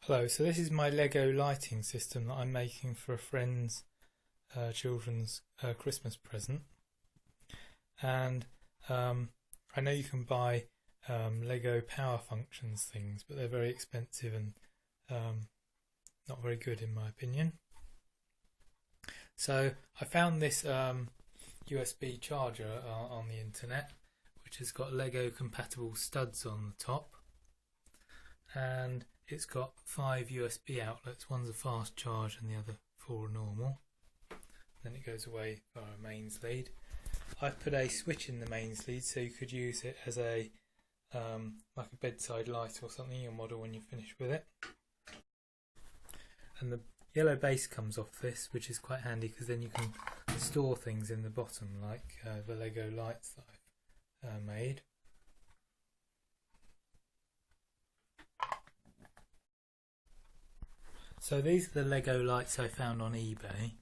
Hello, so this is my Lego lighting system that I'm making for a friend's children's Christmas present. And I know you can buy Lego power functions things, but they're very expensive and not very good in my opinion. So I found this USB charger on the internet, which has got Lego compatible studs on the top, and it's got 5 USB outlets. One's a fast charge and the other 4 are normal. Then it goes away via a mains lead. I've put a switch in the mains lead so you could use it as a like a bedside light or something in your model when you finish with it. And the yellow base comes off this, which is quite handy because then you can store things in the bottom, like the Lego lights that I've made. So these are the Lego lights I found on eBay.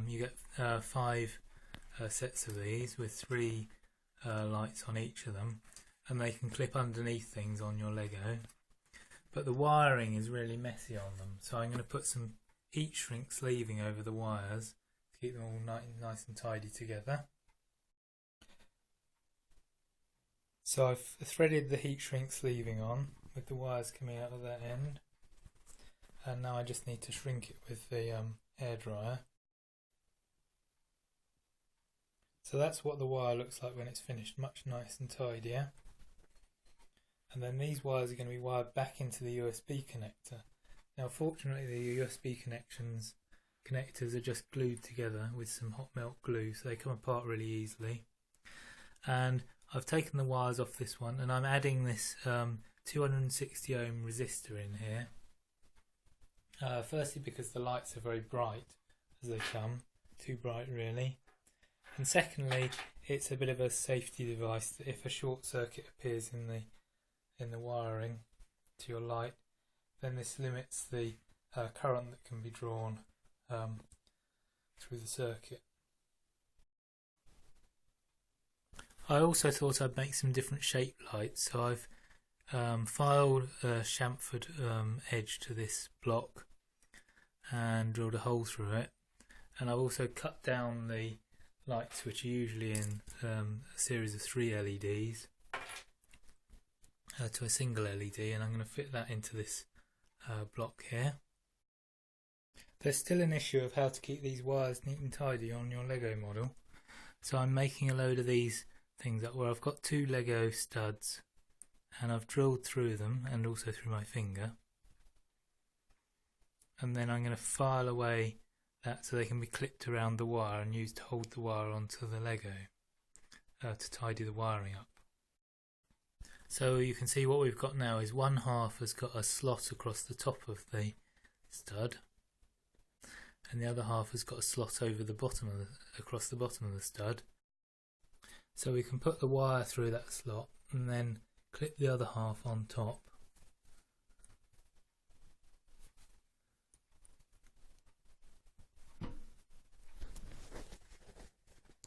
You get 5 sets of these with 3 lights on each of them, and they can clip underneath things on your Lego. But the wiring is really messy on them, so I'm going to put some heat shrink sleeving over the wires to keep them all nice and tidy together. So I've threaded the heat shrink sleeving on with the wires coming out of that end. And now I just need to shrink it with the hairdryer. So that's what the wire looks like when it's finished, much nice and tidier. And then these wires are going to be wired back into the USB connector. Now fortunately the USB connectors are just glued together with some hot melt glue, so they come apart really easily. And I've taken the wires off this one and I'm adding this 260 ohm resistor in here. Firstly because the lights are very bright as they come, too bright really, and secondly it's a bit of a safety device that if a short circuit appears in the wiring to your light, then this limits the current that can be drawn through the circuit. I also thought I'd make some different shape lights, so I've filed a chamfered edge to this block and drilled a hole through it, and I've also cut down the lights, which are usually in a series of 3 LEDs to a single LED, and I'm going to fit that into this block here. There's still an issue of how to keep these wires neat and tidy on your Lego model, so I'm making a load of these things up where I've got 2 Lego studs and I've drilled through them and also through my finger. And then I'm going to file away that so they can be clipped around the wire and used to hold the wire onto the Lego to tidy the wiring up. So you can see what we've got now is one half has got a slot across the top of the stud, and the other half has got a slot over the bottom of across the bottom of the stud. So we can put the wire through that slot and then clip the other half on top.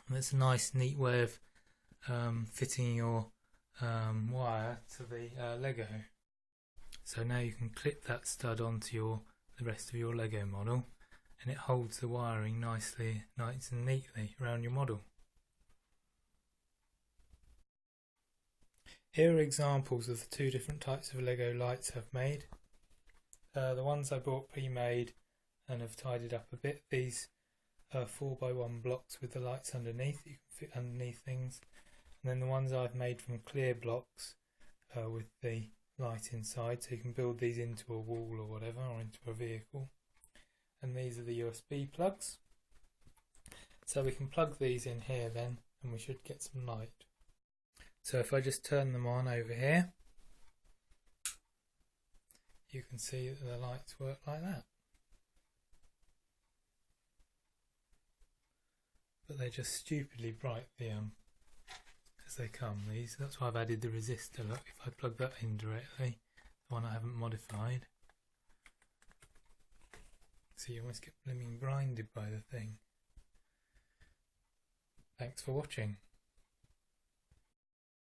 And it's a nice neat way of fitting your wire to the Lego. So now you can clip that stud onto the rest of your Lego model, and it holds the wiring nice and neatly around your model. Here are examples of the 2 different types of Lego lights I've made. The ones I bought pre-made and have tidied up a bit. These 4x1 blocks with the lights underneath, you can fit underneath things, and then the ones I've made from clear blocks with the light inside, so you can build these into a wall or whatever, or into a vehicle. And these are the USB plugs, so we can plug these in here then and we should get some light. So if I just turn them on over here, you can see that the lights work like that. But they're just stupidly bright as they come, these. That's why I've added the resistor. Look, if I plug that in directly, the one I haven't modified, so you almost get blooming blinded by the thing. Thanks for watching.